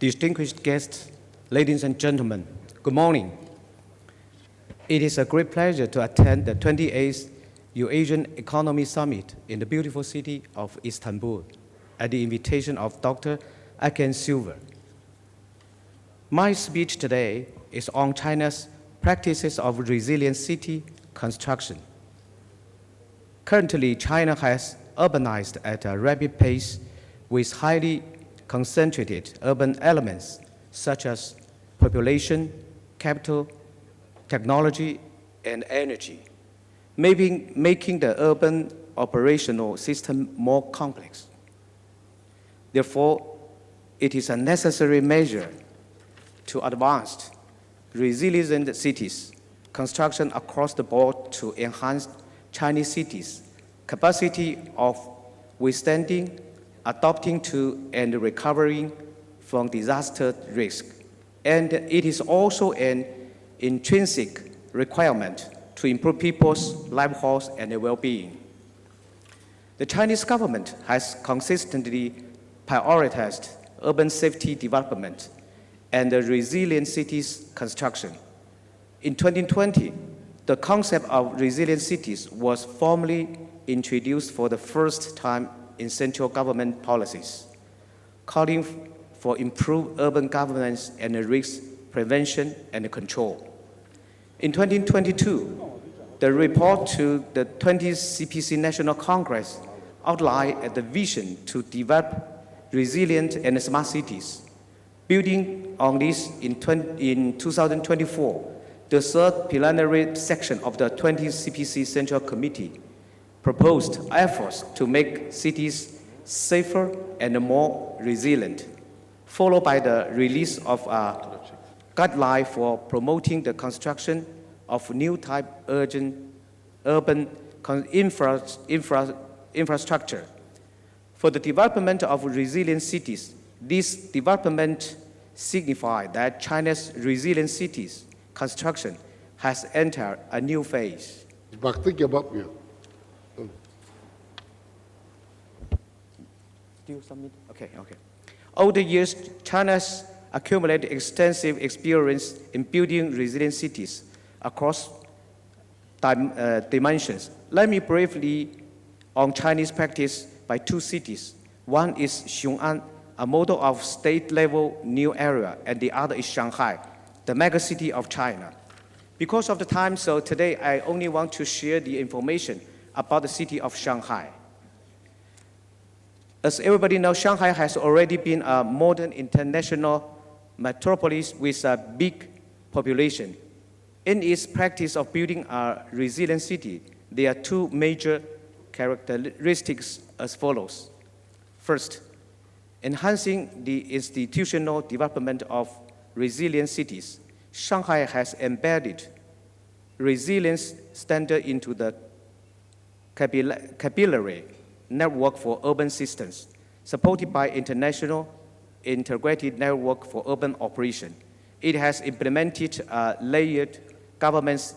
distinguished guests, ladies and gentlemen, good morning. It is a great pleasure to attend the 28th Eurasian Economy Summit in the beautiful city of Istanbul at the invitation of Dr. Aken Silver. My speech today is on China's practices of resilient city construction. Currently, China has urbanized at a rapid pace with highly concentrated urban elements such as population, capital, technology, and energy, making the urban operational system more complex. Therefore, it is a necessary measure to advance resilient cities construction across the board to enhance Chinese cities' capacity of withstanding, adapting to, and recovering from disaster risk. And it is also an intrinsic requirement to improve people's livelihoods and their well-being. The Chinese government has consistently prioritized urban safety development and the resilient cities construction. In 2020, the concept of resilient cities was formally introduced for the first time in central government policies, calling for improved urban governance and risk prevention and control. In 2022, the report to the 20th CPC National Congress outlined the vision to develop resilient and smart cities. Building on this, in 2024, the third plenary section of the 20th CPC Central Committee proposed efforts to make cities safer and more resilient, followed by the release of a guideline for promoting the construction of new type urban infrastructure. For the development of resilient cities, this development signifies that China's resilient cities construction has entered a new phase. Still submit? Okay. Over the years, China has accumulated extensive experience in building resilient cities across dimensions. Let me briefly on Chinese practice by two cities. One is Humane, a model of state-level new area, and the other is Shanghai, the megacity of China. Because of the time, so today I only want to share the information about the city of Shanghai. As everybody knows, Shanghai has already been a modern international metropolis with a big population. In its practice of building a resilient city, there are two major characteristics as follows. First, enhancing the institutional development of resilient cities. Shanghai has embedded resilience standard into the capillary network for urban systems, supported by international integrated network for urban operation. It has implemented a layered government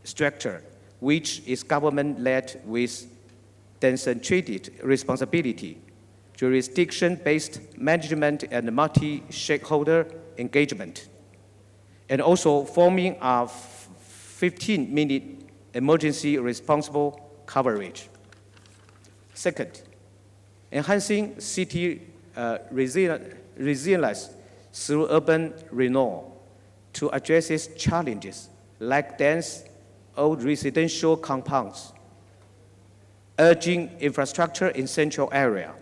structure, which is government-led with decentralized responsibility, jurisdiction-based management, and multi-stakeholder engagement, and also forming a 15-minute emergency responsible coverage. Second, enhancing city resilience through urban renewal to address its challenges like dense old residential compounds, urging infrastructure in central area.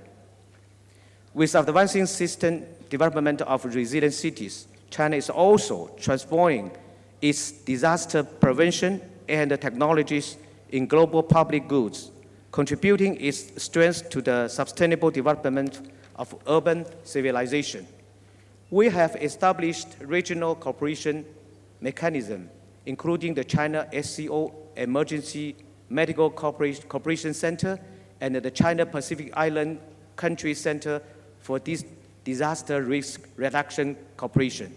With advancing system development of resilient cities, China is also transforming its disaster prevention and technologies in global public goods, contributing its strength to the sustainable development of urban civilization. We have established regional cooperation mechanisms, including the China SCO Emergency Medical Cooperation Center and the China Pacific Island Country Center for disaster risk reduction cooperation.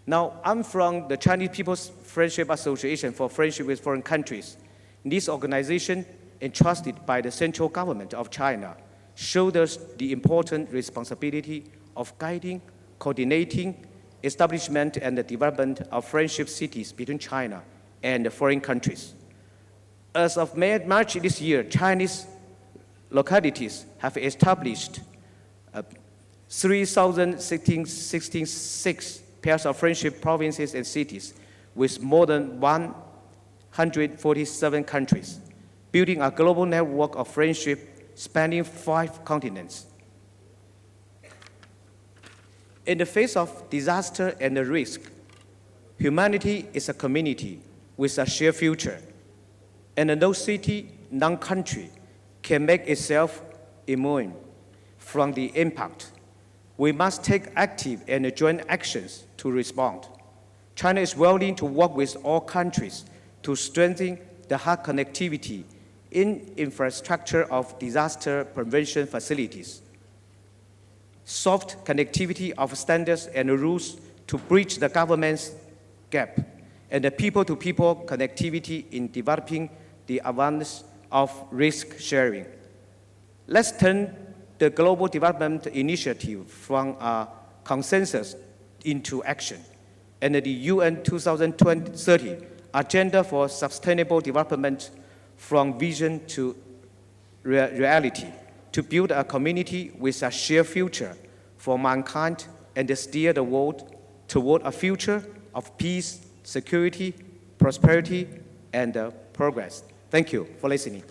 Now, I'm from the Chinese People's Friendship Association for Friendship with Foreign Countries. This organization, entrusted by the central government of China, shoulders the important responsibility of guiding, coordinating, establishment and the development of friendship cities between China and foreign countries. As of March this year, Chinese localities have established 3,066 pairs of friendship provinces and cities with more than 147 countries, building a global network of friendship spanning 5 continents. In the face of disaster and risk, humanity is a community with a shared future, and no city, no country can make itself immune from the impact. We must take active and joint actions to respond. China is willing to work with all countries to strengthen the hard connectivity in infrastructure of disaster prevention facilities, soft connectivity of standards and rules to bridge the government's gap, and the people-to-people connectivity in developing the awareness of risk sharing. Let's turn the Global Development Initiative from a consensus into action, and the UN 2030 Agenda for Sustainable Development from vision to reality, to build a community with a shared future for mankind and steer the world toward a future of peace, security, prosperity, and progress. Thank you for listening.